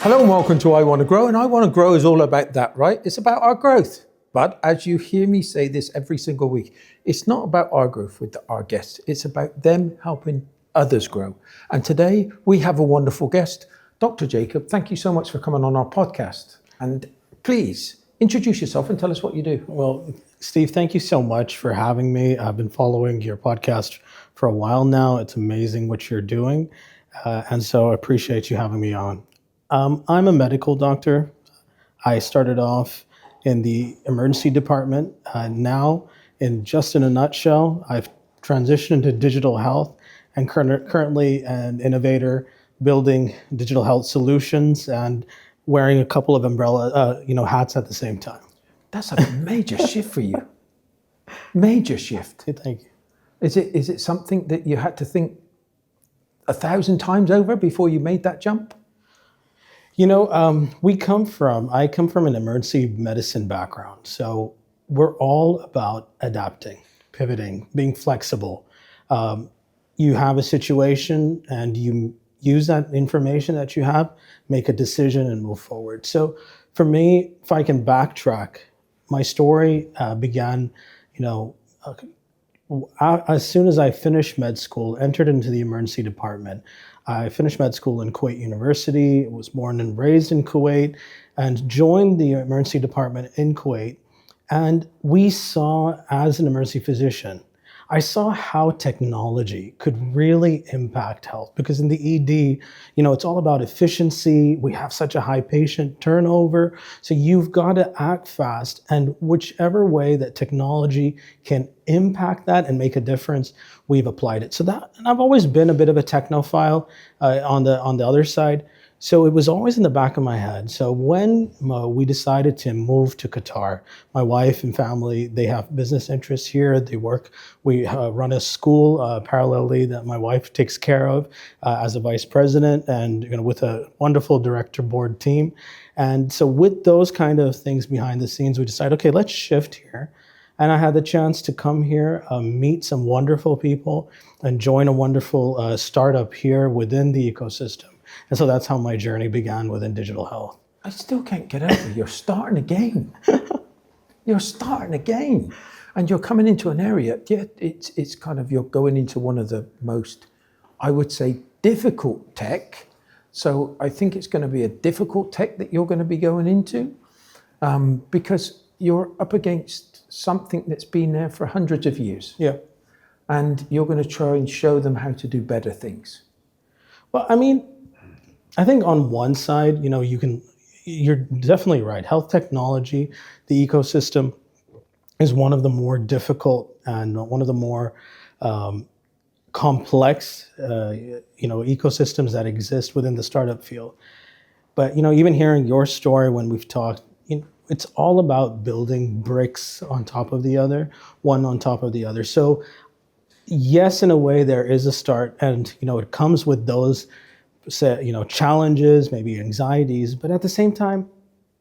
Hello and welcome to I Want to Grow, and I Want to Grow is all about that, right? It's about our growth. But as you hear me say this every single week, it's not about our growth with our guests. It's about them helping others grow. And today we have a wonderful guest, Dr. Jacob. Thank you so much for coming on our podcast. And please introduce yourself and tell us what you do. Well, Steve, thank you so much for having me. I've been following your podcast for a while now. It's amazing what you're doing. And so I appreciate you having me on. I'm a medical doctor. I started off in the emergency department. Now, in a nutshell, I've transitioned into digital health and currently an innovator building digital health solutions and wearing a couple of hats at the same time. That's a major shift for you. Major shift. Thank you. Is it something that you had to think 1,000 times over before you made that jump? I come from an emergency medicine background. So we're all about adapting, pivoting, being flexible. You have a situation and you use that information that you have, make a decision and move forward. So for me, if I can backtrack, my story began, as soon as I finished med school, entered into the emergency department. I finished med school in Kuwait University, was born and raised in Kuwait, and joined the emergency department in Kuwait. And we saw, as an emergency physician, I saw how technology could really impact health, because in the ED, it's all about efficiency. We have such a high patient turnover. So you've got to act fast. And whichever way that technology can impact that and make a difference, we've applied it. And I've always been a bit of a technophile on the other side. So it was always in the back of my head. So when we decided to move to Qatar, my wife and family, they have business interests here. We run a school parallelly that my wife takes care of as a vice president and with a wonderful director board team. And so with those kind of things behind the scenes, we decided, okay, let's shift here. And I had the chance to come here, meet some wonderful people, and join a wonderful startup here within the ecosystem. And so that's how my journey began within digital health. I still can't get over you're starting again. You're starting again. And you're coming into an area, it's kind of, you're going into one of the most, I would say, difficult tech. So I think it's going to be a difficult tech that you're going to be going into because you're up against something that's been there for hundreds of years. Yeah. And you're going to try and show them how to do better things. Well, I think on one side, you're definitely right. Health technology, the ecosystem is one of the more difficult and one of the more complex, ecosystems that exist within the startup field. But, even hearing your story when we've talked, it's all about building bricks on top of the other, one on top of the other. So yes, in a way there is a start and, it comes with those challenges, maybe anxieties, but at the same time,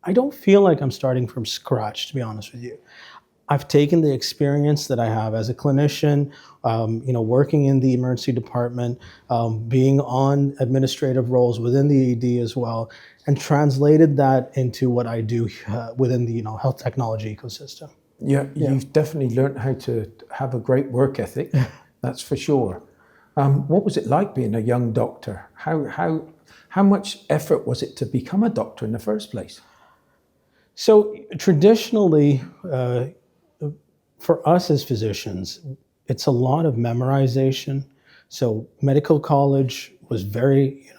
I don't feel like I'm starting from scratch, to be honest with you. I've taken the experience that I have as a clinician, working in the emergency department, being on administrative roles within the ED as well, and translated that into what I do within the health technology ecosystem. Yeah, you've definitely learned how to have a great work ethic, that's for sure. What was it like being a young doctor? How much effort was it to become a doctor in the first place? So traditionally, for us as physicians, it's a lot of memorization. So medical college was very,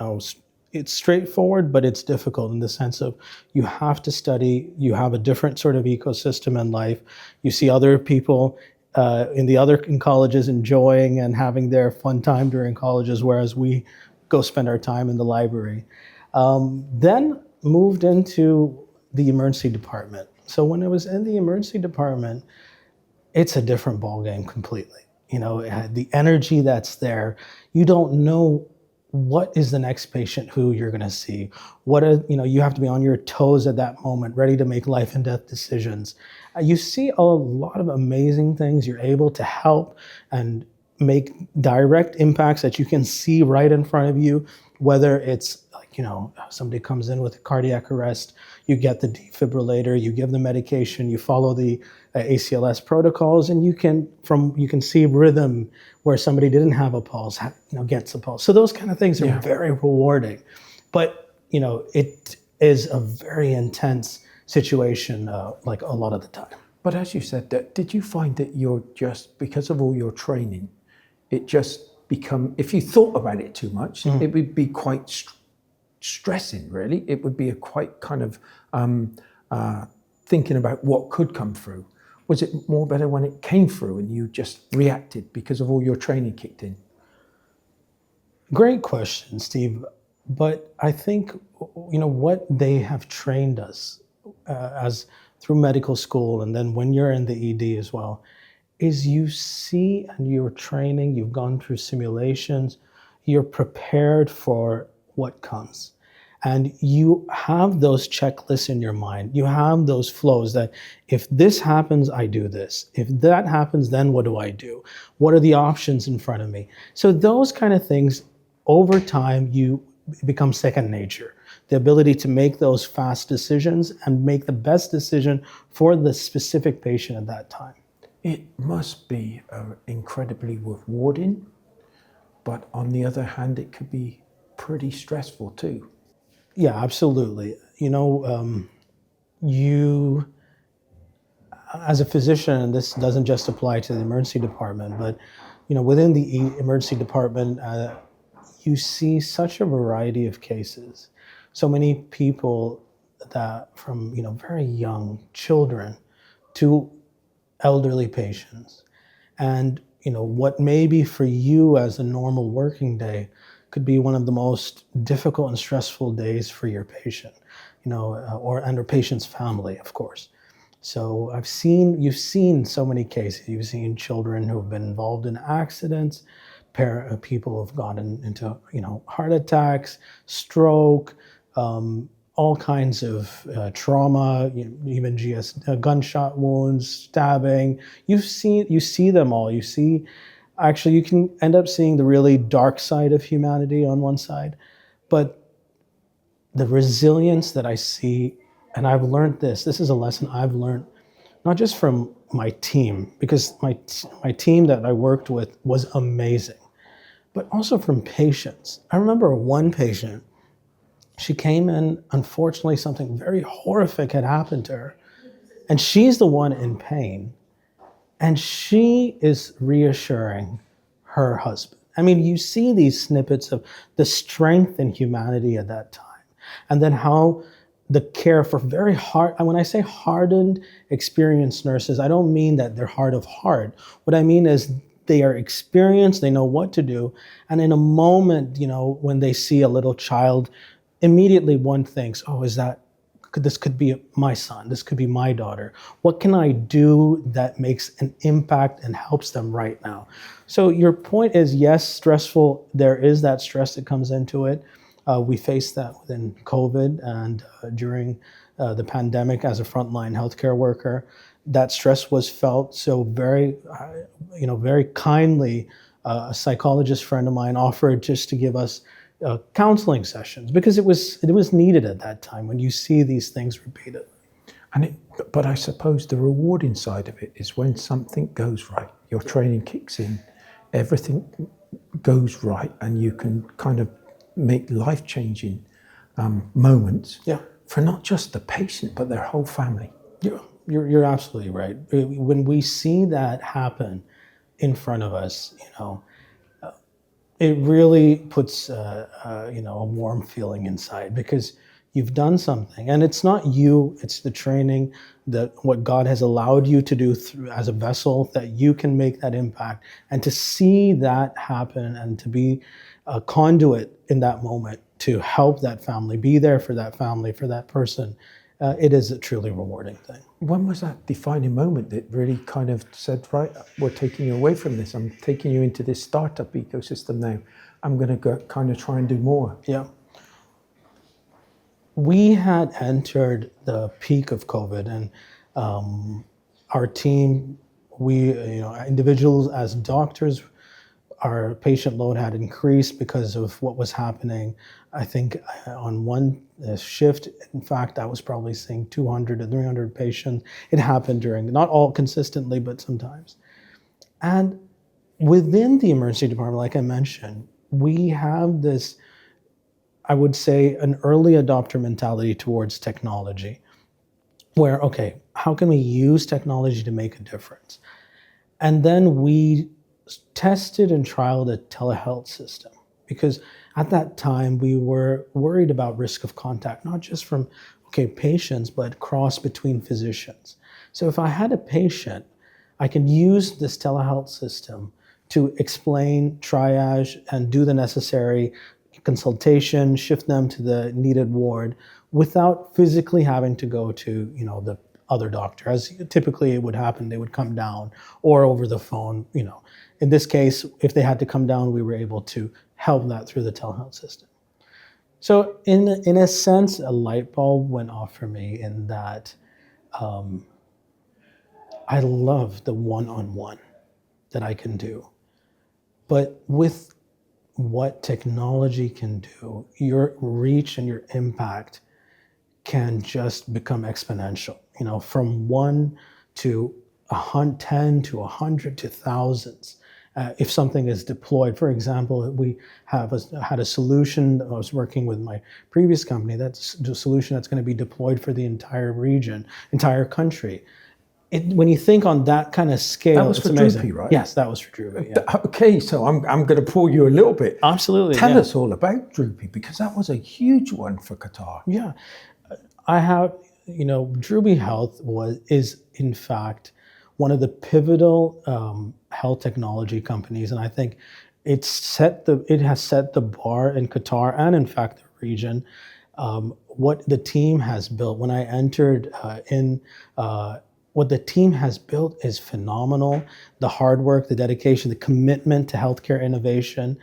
it's straightforward, but it's difficult in the sense of you have to study, you have a different sort of ecosystem in life. You see other people in colleges enjoying and having their fun time during colleges, whereas we go spend our time in the library. Then moved into the emergency department. So when I was in the emergency department, it's a different ballgame completely. The energy that's there, you don't know what is the next patient who you're going to see. You have to be on your toes at that moment, ready to make life and death decisions. You see a lot of amazing things. You're able to help and make direct impacts that you can see right in front of you, whether it's somebody comes in with a cardiac arrest, you get the defibrillator, you give them medication, you follow the ACLS protocols, and you can see rhythm where somebody didn't have a pulse, gets a pulse. So those kind of things are very rewarding. But, it is a very intense situation, like a lot of the time. But as you said, that did you find that you're just, because of all your training, it just become, if you thought about it too much, it would be quite stressing, really. It would be a quite kind of thinking about what could come through. Was it more better when it came through and you just reacted because of all your training kicked in? Great question, Steve. But I think, what they have trained us as through medical school, and then when you're in the ED as well, is you see and you're training, you've gone through simulations, you're prepared for what comes. And you have those checklists in your mind. You have those flows that if this happens, I do this. If that happens, then what do I do? What are the options in front of me? So those kind of things, over time, you become second nature. The ability to make those fast decisions and make the best decision for the specific patient at that time. It must be incredibly rewarding, but on the other hand, it could be pretty stressful too. Yeah, absolutely. You, as a physician, and this doesn't just apply to the emergency department, but within the emergency department, you see such a variety of cases. So many people that from very young children to elderly patients, and what maybe for you as a normal working day could be one of the most difficult and stressful days for your patient, or patient's family, of course. So you've seen so many cases. You've seen children who have been involved in accidents, people who've gotten into heart attacks, stroke, all kinds of trauma, even gunshot wounds, stabbing. You see them all. Actually, you can end up seeing the really dark side of humanity on one side, but the resilience that I see, and I've learned this is a lesson I've learned, not just from my team, because my team that I worked with was amazing, but also from patients. I remember one patient, she came in, unfortunately, something very horrific had happened to her, and she's the one in pain. And she is reassuring her husband. I mean, you see these snippets of the strength in humanity at that time. And then how the care for very hard, and when I say hardened, experienced nurses, I don't mean that they're hard of heart. What I mean is they are experienced, they know what to do. And in a moment, when they see a little child, immediately one thinks, this could be my son, this could be my daughter. What can I do that makes an impact and helps them right now? So your point is, yes, stressful. There is that stress that comes into it. We faced that within COVID and during the pandemic as a frontline healthcare worker. That stress was felt. So very kindly, a psychologist friend of mine offered just to give us counseling sessions, because it was needed at that time when you see these things repeatedly. But I suppose the rewarding side of it is when something goes right, your training kicks in, everything goes right, and you can kind of make life-changing moments for not just the patient, but their whole family. You're absolutely right. When we see that happen in front of us, it really puts a warm feeling inside, because you've done something, and it's not you, it's the training, that what God has allowed you to do as a vessel, that you can make that impact, and to see that happen and to be a conduit in that moment to help that family, be there for that family, for that person. It is a truly rewarding thing. When was that defining moment that really kind of said, right, we're taking you away from this, I'm taking you into this startup ecosystem now, I'm going to go kind of try and do more? Yeah. We had entered the peak of COVID, and our team, individuals as doctors, our patient load had increased because of what was happening. I think on one shift, in fact, I was probably seeing 200 to 300 patients. It happened during, not all consistently, but sometimes. And within the emergency department, like I mentioned, we have this, I would say, an early adopter mentality towards technology, where, okay, how can we use technology to make a difference? And then we tested and trialed a telehealth system, because at that time we were worried about risk of contact, not just from, okay, patients, but cross between physicians. So if I had a patient, I can use this telehealth system to explain, triage, and do the necessary consultation, shift them to the needed ward without physically having to go to, the other doctor. As typically it would happen, they would come down or over the phone, In this case, if they had to come down, we were able to help that through the telehealth system. So in a sense, a light bulb went off for me in that I love the one-on-one that I can do. But with what technology can do, your reach and your impact can just become exponential. From 1 to 10 to 100 to thousands. If something is deployed, for example, we had a solution. I was working with my previous company. That's a solution that's going to be deployed for the entire region, entire country. When you think on that kind of scale, that was it's for amazing. Droopy, right? Yes, that was for Droopy. Yeah. Okay, so I'm going to pull you a little bit. Absolutely. Tell us all about Droopy, because that was a huge one for Qatar. Yeah, I have. Droopy Health is in fact one of the pivotal health technology companies, and I think it has set the bar in Qatar and in fact the region. What the team has built when I entered what the team has built is phenomenal. The hard work, the dedication, the commitment to healthcare innovation.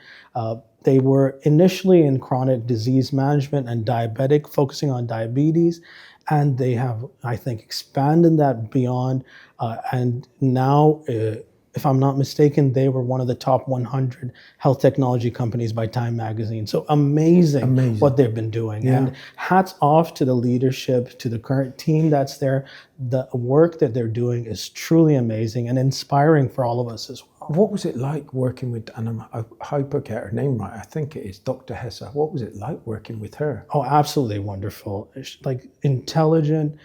They were initially in chronic disease management and diabetic, focusing on diabetes. And they have, I think, expanded that beyond. And now, if I'm not mistaken, they were one of the top 100 health technology companies by Time Magazine. So amazing. What they've been doing. Yeah. And hats off to the leadership, to the current team that's there. The work that they're doing is truly amazing and inspiring for all of us as well. What was it like working with, and I hope I get her name right, I think it is Dr. Hessa. What was it like working with her? Oh, absolutely wonderful. Like intelligent,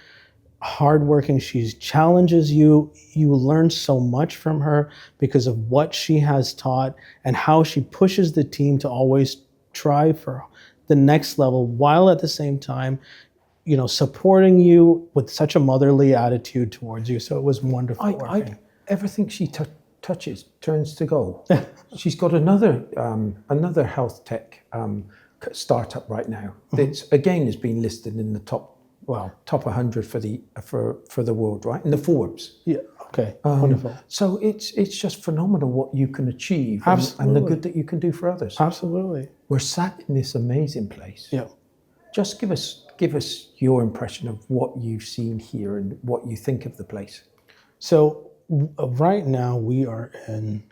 hardworking. She challenges you. You learn so much from her because of what she has taught and how she pushes the team to always try for the next level, while at the same time, supporting you with such a motherly attitude towards you. So it was wonderful. Everything she touches turns to gold. She's got another health tech startup right now. That's again has been listed in the top 100 for the world, right? In the Forbes. Yeah. Okay. Wonderful. So it's just phenomenal what you can achieve and the good that you can do for others. Absolutely. We're sat in this amazing place. Yeah. Just give us your impression of what you've seen here and what you think of the place. So right now we are in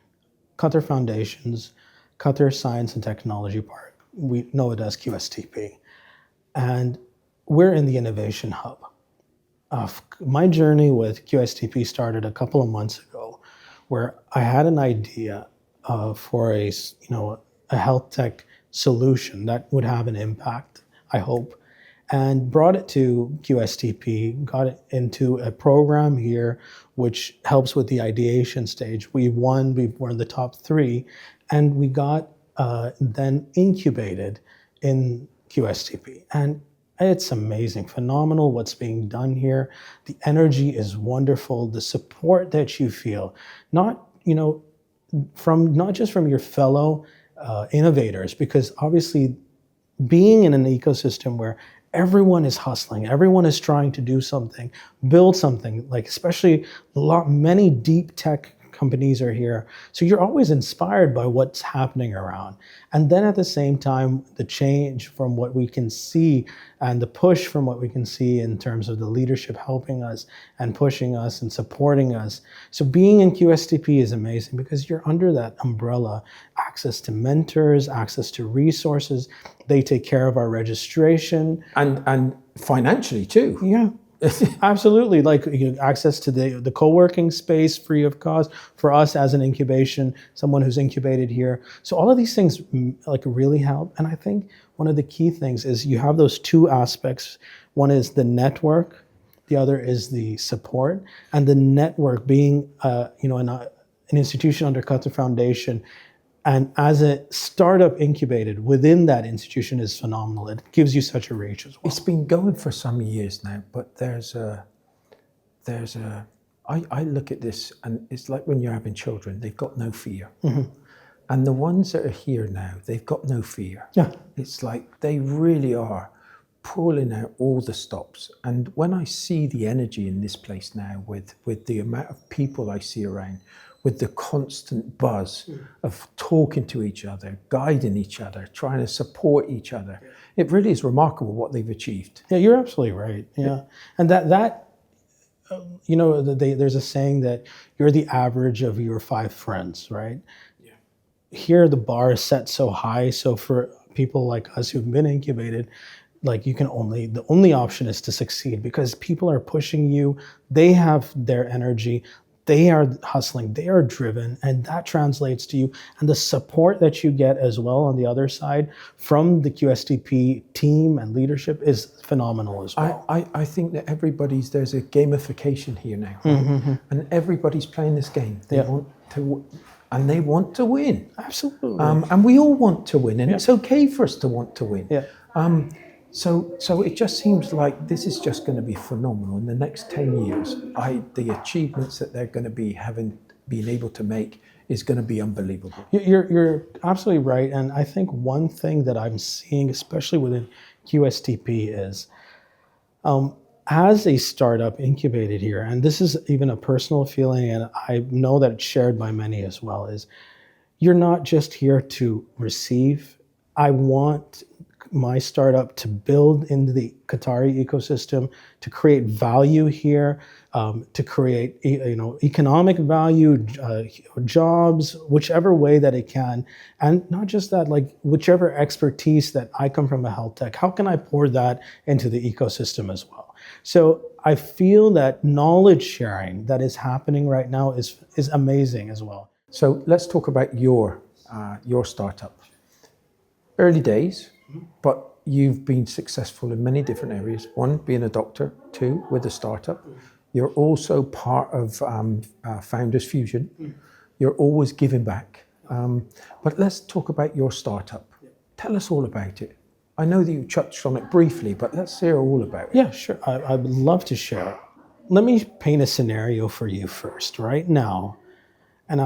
Qatar Foundation's Qatar Science and Technology Park. We know it as QSTP. And we're in the innovation hub. My journey with QSTP started a couple of months ago, where I had an idea for a health tech solution that would have an impact, I hope, and brought it to QSTP, got it into a program here which helps with the ideation stage. We were in the top 3, and we got then incubated in QSTP. And it's amazing, phenomenal what's being done here. The energy is wonderful. The support that you feel, not just from your fellow innovators, because obviously being in an ecosystem where everyone is hustling, everyone is trying to do something, build something, like especially many deep tech companies are here. So you're always inspired by what's happening around. And then at the same time, the change from what we can see and the push from what we can see in terms of the leadership helping us and pushing us and supporting us. So being in QSTP is amazing because you're under that umbrella, access to mentors, access to resources. They take care of our registration. And financially too. Yeah. Absolutely. Like access to the co-working space free of cost for us as an incubation, someone who's incubated here. So all of these things like really help. And I think one of the key things is you have those two aspects. One is the network. The other is the support. And the network being, an institution under Qatar Foundation, and as a startup incubated within that institution is phenomenal. It gives you such a reach as well. It's been going for some years now, but I look at this and it's like when you're having children, they've got no fear. Mm-hmm. And the ones that are here now, they've got no fear. Yeah. It's like they really are pulling out all the stops. And when I see the energy in this place now with the amount of people I see around, with the constant buzz of talking to each other, guiding each other, trying to support each other. It really is remarkable what they've achieved. Yeah, you're absolutely right. Yeah. And there's a saying that you're the average of your 5 friends, right? Yeah. Here, the bar is set so high. So for people like us who've been incubated, like the only option is to succeed because people are pushing you. They have their energy. They are hustling, they are driven, and that translates to you. And the support that you get as well on the other side from the QSTP team and leadership is phenomenal as well. I think that there's a gamification here now. Right? Mm-hmm. And everybody's playing this game. They want to win. Absolutely. And we all want to win, and it's okay for us to want to win. Yeah. So it just seems like this is just going to be phenomenal in the next 10 years. The achievements that they're going to be being able to make is going to be unbelievable. You're absolutely right. And I think one thing that I'm seeing, especially within QSTP, is as a startup incubated here, and this is even a personal feeling, and I know that it's shared by many as well, is you're not just here to receive. I want my startup to build into the Qatari ecosystem, to create value here, to create economic value, jobs, whichever way that it can. And not just that, like whichever expertise that I come from a health tech, how can I pour that into the ecosystem as well? So I feel that knowledge sharing that is happening right now is amazing as well. So let's talk about your startup. Early days, but you've been successful in many different areas. 1, being a doctor. 2, with a startup. You're also part of Founders Fusion. You're always giving back. But let's talk about your startup. Tell us all about it. I know that you touched on it briefly, but let's hear all about it. Yeah, sure. I would love to share. Let me paint a scenario for you first. Right now, and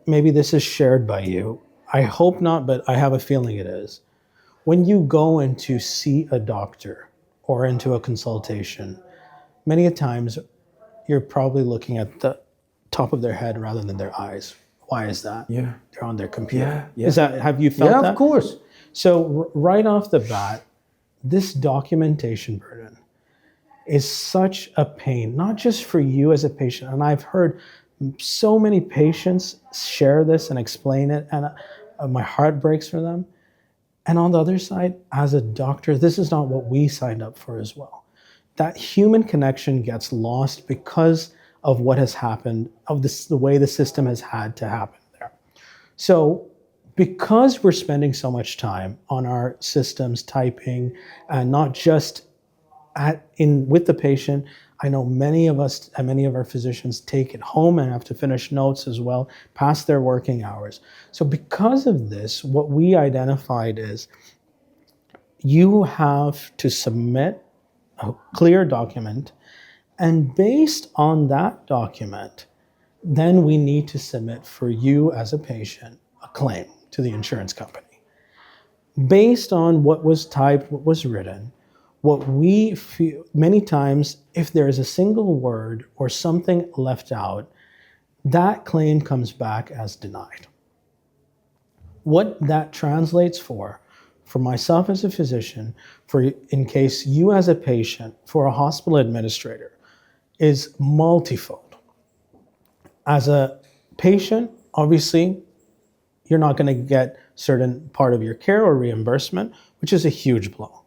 maybe this is shared by you. I hope not, but I have a feeling it is. When you go in to see a doctor or into a consultation, many a times you're probably looking at the top of their head rather than their eyes. Why is that? Yeah. They're on their computer. Yeah. Have you felt that? Yeah, of course. So right off the bat, this documentation burden is such a pain, not just for you as a patient. And I've heard so many patients share this and explain it, and my heart breaks for them. And on the other side, as a doctor, this is not what we signed up for as well. That human connection gets lost because of what has happened, of the way the system has had to happen there. So because we're spending so much time on our systems typing, and not just with the patient, I know many of us and many of our physicians take it home and have to finish notes as well, past their working hours. So because of this, what we identified is you have to submit a clear document, and based on that document, then we need to submit for you as a patient a claim to the insurance company. Based on what was typed, what was written, what we feel many times, if there is a single word or something left out, that claim comes back as denied. What that translates for myself as a physician, for in case you as a patient, for a hospital administrator, is multifold. As a patient, obviously, you're not going to get certain part of your care or reimbursement, which is a huge blow.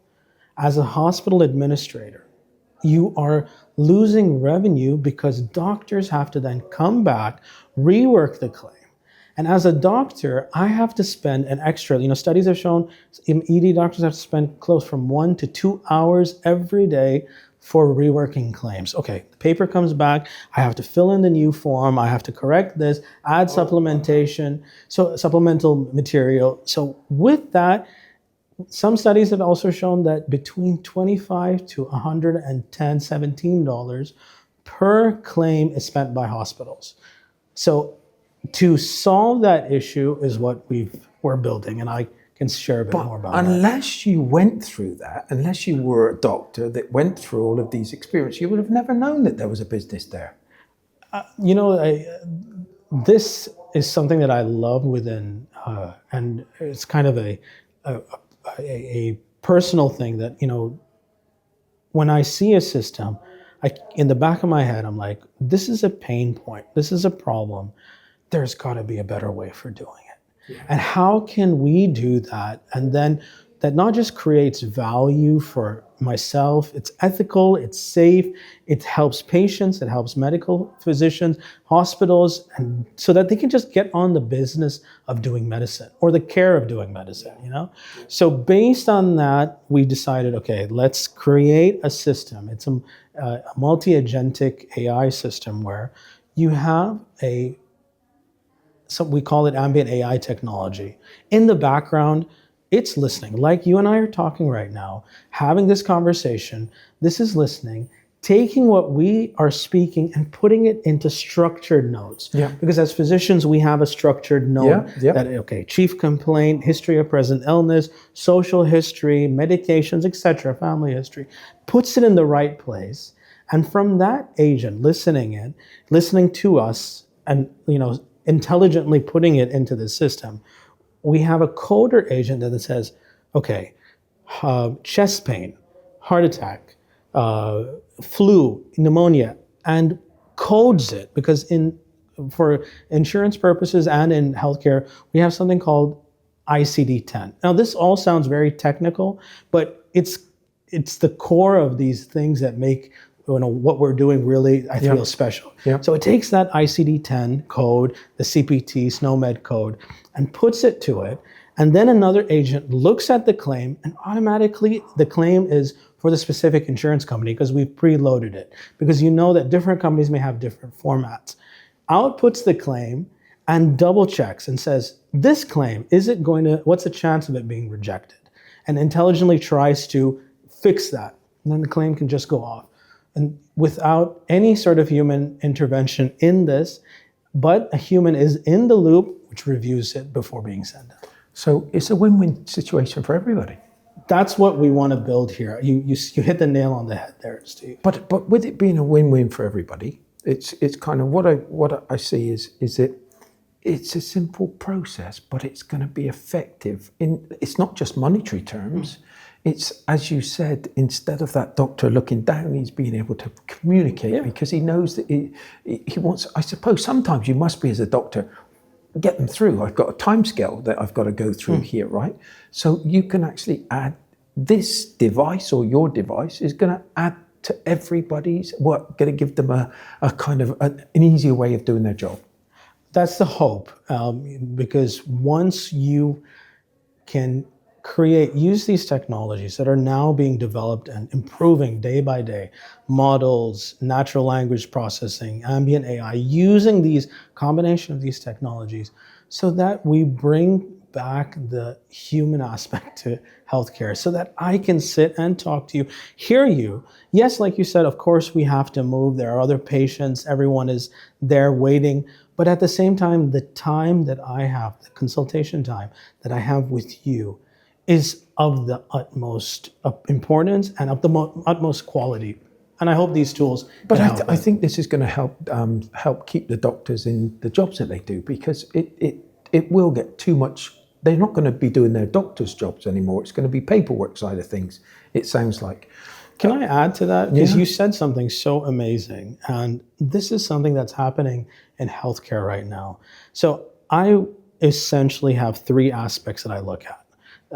As a hospital administrator, you are losing revenue because doctors have to then come back, rework the claim. And as a doctor, I have to spend an extra, studies have shown ED doctors have to spend close from 1 to 2 hours every day for reworking claims. Okay, the paper comes back, I have to fill in the new form, I have to correct this, add supplementation, so supplemental material. So with that, some studies have also shown that between $25 to $117 per claim is spent by hospitals. So to solve that issue is what we're building, and I can share a bit more about that. Unless you went through that, unless you were a doctor that went through all of these experiences, you would have never known that there was a business there. This is something that I love within, and it's kind of a personal thing that, when I see a system, in the back of my head, I'm like, this is a pain point. This is a problem. There's got to be a better way for doing it. Yeah. And how can we do that? And then that not just creates value for myself, it's ethical, it's safe, it helps patients, it helps medical physicians, hospitals, and so that they can just get on the business of doing medicine or the care of doing medicine, So based on that, we decided, okay, let's create a system. It's a multi-agentic AI system where you have we call it ambient AI technology. In the background, it's listening. Like you and I are talking right now, having this conversation, this is listening, taking what we are speaking and putting it into structured notes. Yeah. Because as physicians, we have a structured note that, okay, chief complaint, history of present illness, social history, medications, etc., family history, puts it in the right place. And from that agent listening to us and, intelligently putting it into the system, we have a coder agent that says, okay, chest pain, heart attack, flu, pneumonia, and codes it, because for insurance purposes and in healthcare, we have something called ICD-10. Now, this all sounds very technical, but it's the core of these things that make what we're doing really, I feel, special. Yep. So it takes that ICD-10 code, the CPT, SNOMED code, and puts it to it. And then another agent looks at the claim, and automatically the claim is for the specific insurance company because we've preloaded it. Because you know that different companies may have different formats. Outputs the claim and double checks and says, this claim, what's the chance of it being rejected? And intelligently tries to fix that. And then the claim can just go off. And without any sort of human intervention in this, but a human is in the loop, which reviews it before being sent out. So it's a win-win situation for everybody. That's what we want to build here. You hit the nail on the head there, Steve. But with it being a win-win for everybody, it's kind of what I see is that it's a simple process, but it's going to be effective. It's not just monetary terms. It's, as you said, instead of that doctor looking down, he's being able to communicate because he knows that he wants, I suppose sometimes you must be, as a doctor, get them through. I've got a timescale that I've got to go through here, right? So you can actually add this device, or your device is going to add to everybody's work, going to give them a kind of an easier way of doing their job. That's the hope, because once you can use these technologies that are now being developed and improving day by day, models, natural language processing, ambient AI, using these combination of these technologies so that we bring back the human aspect to healthcare, so that I can sit and talk to you, hear you. Yes, like you said, of course we have to move. There are other patients, everyone is there waiting. But at the same time, the time that I have, the consultation time that I have with you, is of the utmost importance and of the utmost quality. And I hope these tools But can help I it. think this is going to help keep the doctors in the jobs that they do, because it will get too much. They're not going to be doing their doctors' jobs anymore. It's going to be paperwork side of things, it sounds like. Can I add to that? Because Yeah. you said something so amazing. And this is something that's happening in healthcare right now. So I essentially have three aspects that I look at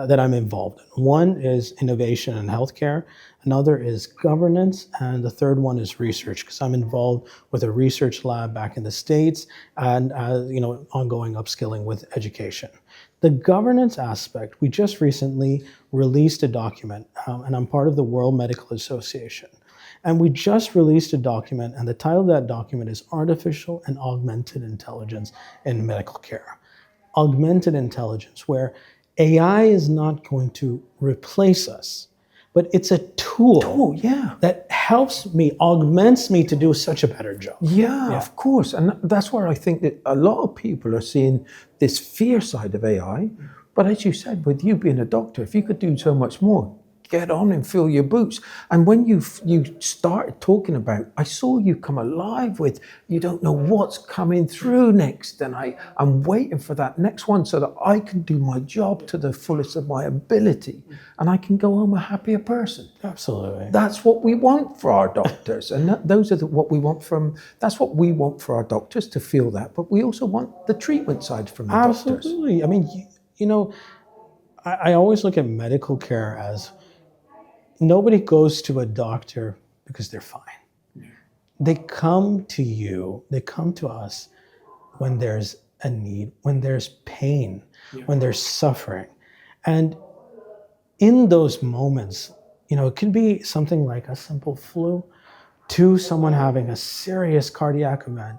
that I'm involved in. One is innovation in healthcare, another is governance, and the third one is research, because I'm involved with a research lab back in the States and ongoing upskilling with education. The governance aspect, we just recently released a document, and I'm part of the World Medical Association. And we just released a document, and the title of that document is Artificial and Augmented Intelligence in Medical Care. Augmented intelligence, where AI is not going to replace us, but it's a tool Oh, yeah. that helps me, augments me to do such a better job. Yeah, of course. And that's where I think that a lot of people are seeing this fear side of AI. But as you said, with you being a doctor, if you could do so much more, get on and fill your boots. And when you started talking about, I saw you come alive with, you don't know what's coming through next. And I'm waiting for that next one so that I can do my job to the fullest of my ability. And I can go home a happier person. Absolutely. That's what we want for our doctors, and what we want that's what we want for our doctors, to feel that. But we also want the treatment side from the doctors. Absolutely. I mean, I always look at medical care as nobody goes to a doctor because they're fine. They come to you, they come to us when there's a need, when there's pain, when there's suffering. And in those moments, it can be something like a simple flu to someone having a serious cardiac event.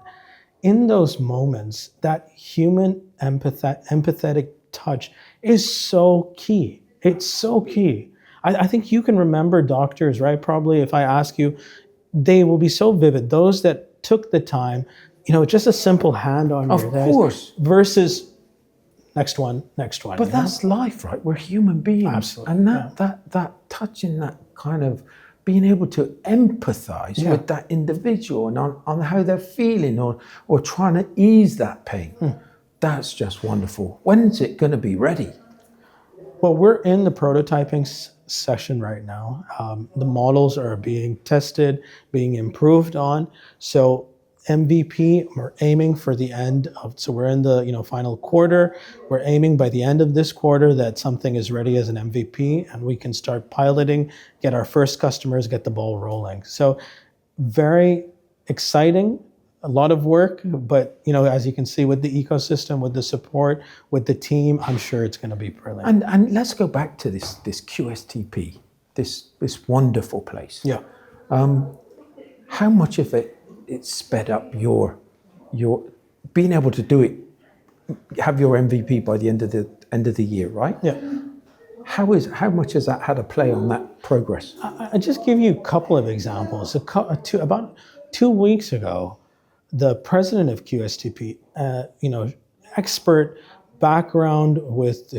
In those moments, that human empathetic touch is so key. It's so key. I think you can remember doctors, right? Probably if I ask you, they will be so vivid. Those that took the time, just a simple hand on your Of course. versus next one. But that's life, right? We're human beings. Absolutely. And that touching, that kind of being able to empathize with that individual and on how they're feeling, or trying to ease that pain. That's just wonderful. When is it going to be ready? Well, we're in the prototyping session right now. The models are being tested, being improved on. So MVP, we're aiming for the end of, so we're in the final quarter. We're aiming by the end of this quarter that something is ready as an MVP and we can start piloting, get our first customers, get the ball rolling. So very exciting, a lot of work, but as you can see with the ecosystem, with the support, with the team, I'm sure it's going to be brilliant. And let's go back to this QSTP, this wonderful place. Yeah. How much of it sped up your being able to do it, have your MVP by the end of the year, right? Yeah. How much has that had a play on that progress? I'll just give you a couple of examples. About 2 weeks ago, the president of QSTP, expert background with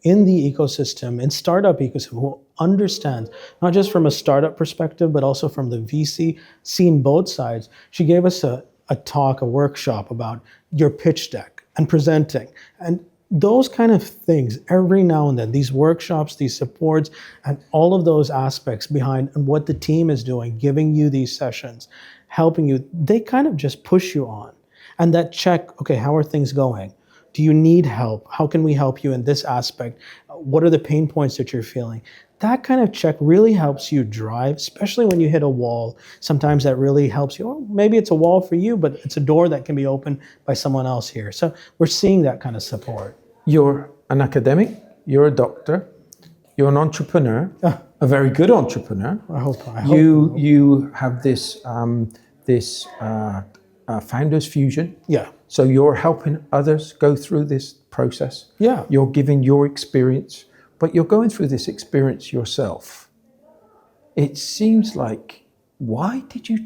in the ecosystem, in startup ecosystem, who understands not just from a startup perspective, but also from the VC, seen both sides. She gave us a talk, a workshop about your pitch deck and presenting. And those kind of things, every now and then, these workshops, these supports, and all of those aspects behind what the team is doing, giving you these sessions, helping you, they kind of just push you on. And that check, okay, how are things going? Do you need help? How can we help you in this aspect? What are the pain points that you're feeling? That kind of check really helps you drive, especially when you hit a wall. Sometimes that really helps you. Or maybe it's a wall for you, but it's a door that can be opened by someone else here. So we're seeing that kind of support. You're an academic, you're a doctor, you're an entrepreneur, a very good entrepreneur. I hope. You have this founders fusion. Yeah. So you're helping others go through this process. Yeah. You're giving your experience, but you're going through this experience yourself. It seems like, why did you?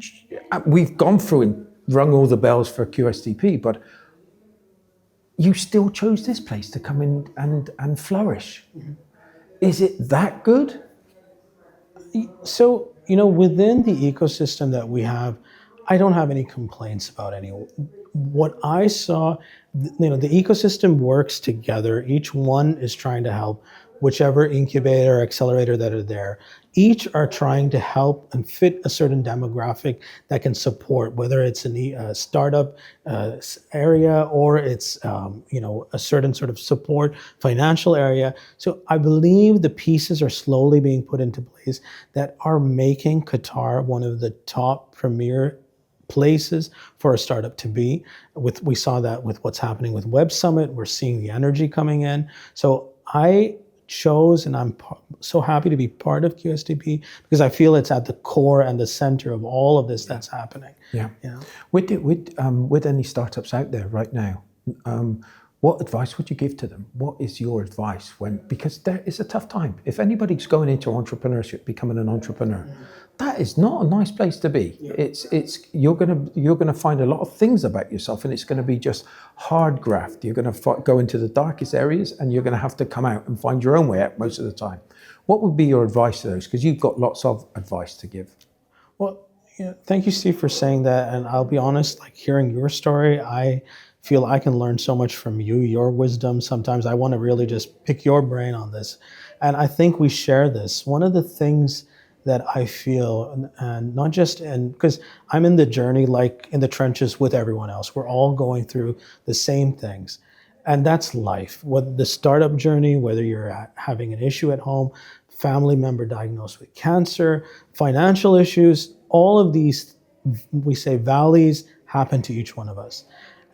We've gone through and rung all the bells for QSTP, but you still chose this place to come in and flourish. Mm-hmm. Is it that good? So, within the ecosystem that we have, I don't have any complaints about any. What I saw, the ecosystem works together. Each one is trying to help whichever incubator or accelerator that are there. Each are trying to help and fit a certain demographic that can support, whether it's a startup area or it's a certain sort of support financial area. So I believe the pieces are slowly being put into place that are making Qatar one of the top premier places for a startup to be. We saw that with what's happening with Web Summit. We're seeing the energy coming in. So I chose, and I'm so happy to be part of QSTP because I feel it's at the core and the center of all of this that's happening. Yeah. With any startups out there right now, what advice would you give to them? What is your advice because there is a tough time. If anybody's going into entrepreneurship, becoming an entrepreneur, that is not a nice place to be. Yeah. It's you're gonna find a lot of things about yourself, and it's going to be just hard graft. You're going to go into the darkest areas, and you're going to have to come out and find your own way out most of the time. What would be your advice to those? Because you've got lots of advice to give. Well, thank you, Steve, for saying that. And I'll be honest, like hearing your story, I feel I can learn so much from you, your wisdom. Sometimes I want to really just pick your brain on this. And I think we share this. One of the things that I feel, and not just because I'm in the journey, like in the trenches with everyone else. We're all going through the same things. And that's life. Whether the startup journey, whether you're having an issue at home, family member diagnosed with cancer, financial issues, all of these, we say valleys, happen to each one of us.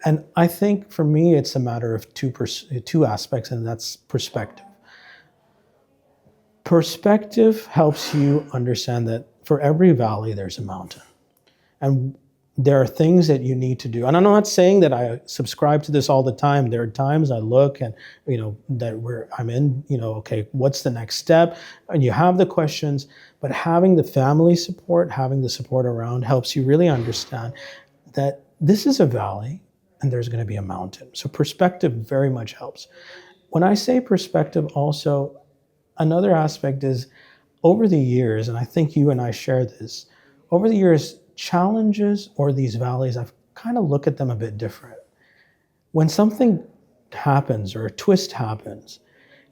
And I think for me, it's a matter of two aspects, and that's perspective. Perspective helps you understand that for every valley, there's a mountain. And there are things that you need to do. And I'm not saying that I subscribe to this all the time. There are times I look and, I'm in, okay, what's the next step? And you have the questions, but having the family support, having the support around helps you really understand that this is a valley and there's going to be a mountain. So perspective very much helps. When I say perspective also, another aspect is over the years, and I think you and I share this, over the years, challenges or these valleys, I've kind of looked at them a bit different. When something happens or a twist happens,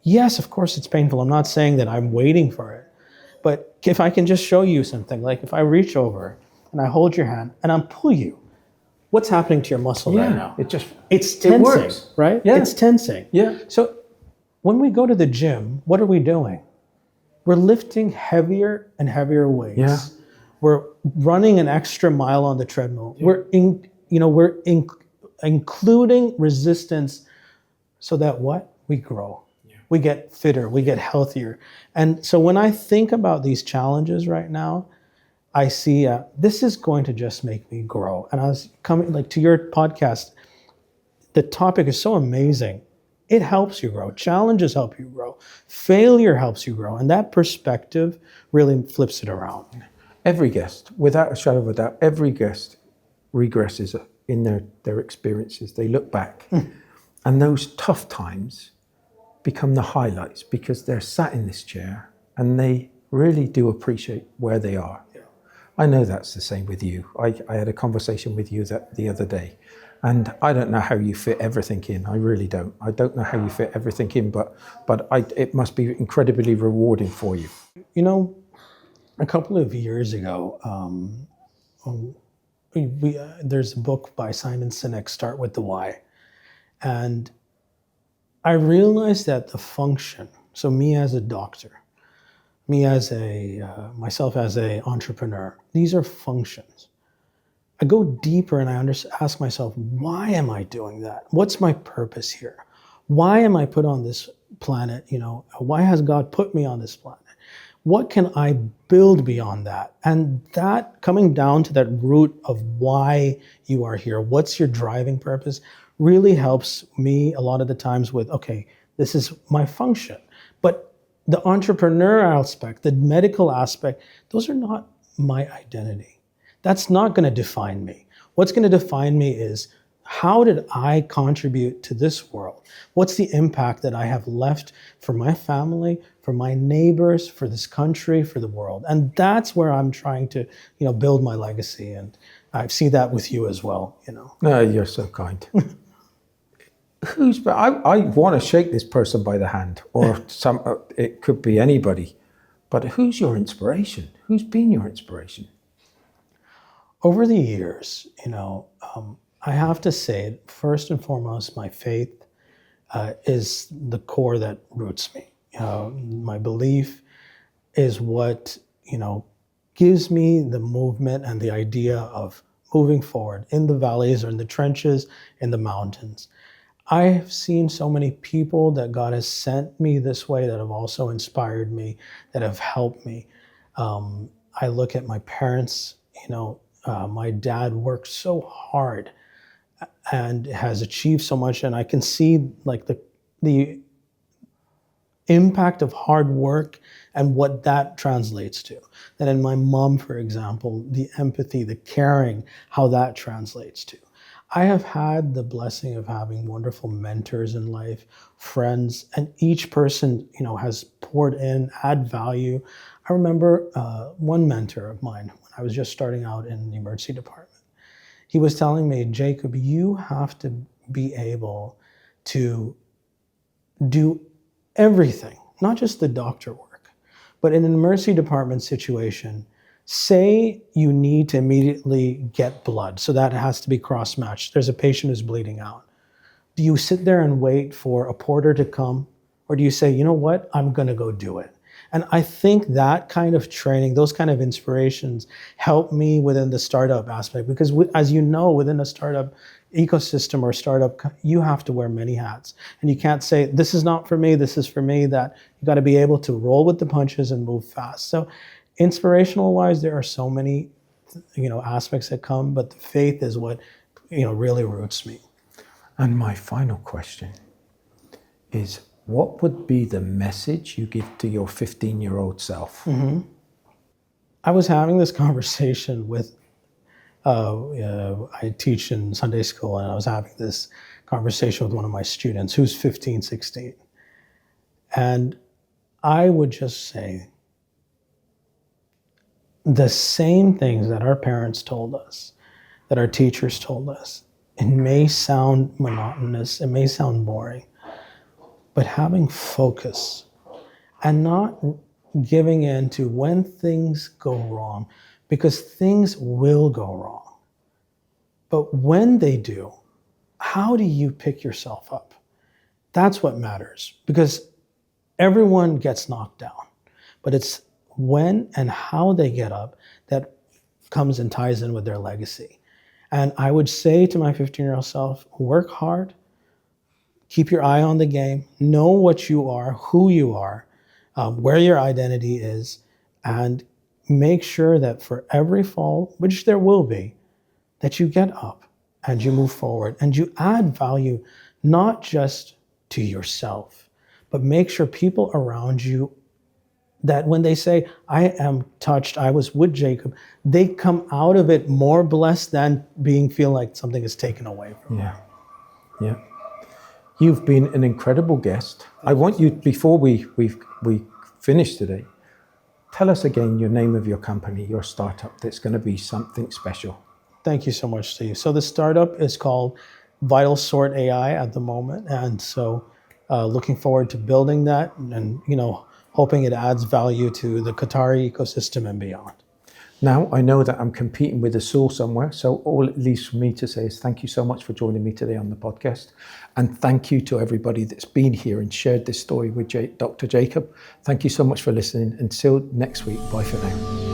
yes, of course it's painful. I'm not saying that I'm waiting for it. But if I can just show you something, like if I reach over and I hold your hand and I pull you, what's happening to your muscle right now? It's tensing, works. Right? Yeah. It's tensing. Yeah. So when we go to the gym, what are we doing? We're lifting heavier and heavier weights. Yeah. We're running an extra mile on the treadmill. Yeah. We're including resistance so that we grow. Yeah. We get fitter, we get healthier. And so when I think about these challenges right now, I see this is going to just make me grow. And I was coming to your podcast. The topic is so amazing. It helps you grow. Challenges help you grow. Failure helps you grow. And that perspective really flips it around. Every guest, without a shadow of a doubt, every guest regresses in their experiences. They look back and those tough times become the highlights because they're sat in this chair and they really do appreciate where they are. Yeah. I know that's the same with you. I had a conversation with you the other day. And I don't know how you fit everything in. I really don't. I don't know how you fit everything in, but it must be incredibly rewarding for you. A couple of years ago, there's a book by Simon Sinek, Start with the Why. And I realized that the function, so me as a doctor, myself as an entrepreneur, these are functions. I go deeper and I ask myself, why am I doing that? What's my purpose here? Why am I put on this planet? Why has God put me on this planet? What can I build beyond that? And that coming down to that root of why you are here, what's your driving purpose, really helps me a lot of the times with, okay, this is my function. But the entrepreneurial aspect, the medical aspect, those are not my identity. That's not going to define me. What's going to define me is how did I contribute to this world? What's the impact that I have left for my family, for my neighbors, for this country, for the world? And that's where I'm trying to, build my legacy. And I see that with you as well, No, you're so kind. I want to shake this person by the hand, or it could be anybody, but who's your inspiration? Who's been your inspiration? Over the years, I have to say, first and foremost, my faith is the core that roots me. My belief is what, gives me the movement and the idea of moving forward in the valleys or in the trenches, in the mountains. I have seen so many people that God has sent me this way that have also inspired me, that have helped me. I look at my parents, my dad worked so hard and has achieved so much, and I can see like the impact of hard work and what that translates to. Then in my mom, for example, the empathy, the caring, how that translates to. I have had the blessing of having wonderful mentors in life, friends, and each person, has poured in, add value. I remember one mentor of mine when I was just starting out in the emergency department. He was telling me, Jacob, you have to be able to do everything, not just the doctor work, but in an emergency department situation, say you need to immediately get blood, so that has to be cross-matched. There's a patient who's bleeding out. Do you sit there and wait for a porter to come? Or do you say, you know what, I'm going to go do it? And I think that kind of training, those kind of inspirations help me within the startup aspect, because as you know, within a startup ecosystem or startup, you have to wear many hats. And you can't say, this is not for me, this is for me, that you got to be able to roll with the punches and move fast. So inspirational wise, there are so many, aspects that come, but the faith is what, really roots me. And my final question is, what would be the message you give to your 15-year-old self? Mm-hmm. I was having this conversation with, I teach in Sunday school, and I was having this conversation with one of my students who's 15, 16. And I would just say the same things that our parents told us, that our teachers told us. It may sound monotonous, it may sound boring, but having focus and not giving in to when things go wrong, because things will go wrong. But when they do, how do you pick yourself up? That's what matters, because everyone gets knocked down, but it's when and how they get up that comes and ties in with their legacy. And I would say to my 15-year-old self, work hard, keep your eye on the game, know what you are, who you are, where your identity is, and make sure that for every fall, which there will be, that you get up and you move forward and you add value, not just to yourself, but make sure people around you, that when they say, I am touched, I was with Jacob, they come out of it more blessed than feel like something is taken away from them. Yeah. You've been an incredible guest. I want you, before we finish today, tell us again your name of your company, your startup that's going to be something special. Thank you so much, Steve. So the startup is called Vital Sort AI at the moment. And so looking forward to building that and, hoping it adds value to the Qatari ecosystem and beyond. Now, I know that I'm competing with a soul somewhere, so all it leaves for me to say is thank you so much for joining me today on the podcast. And thank you to everybody that's been here and shared this story with Dr. Jacob. Thank you so much for listening. Until next week, bye for now.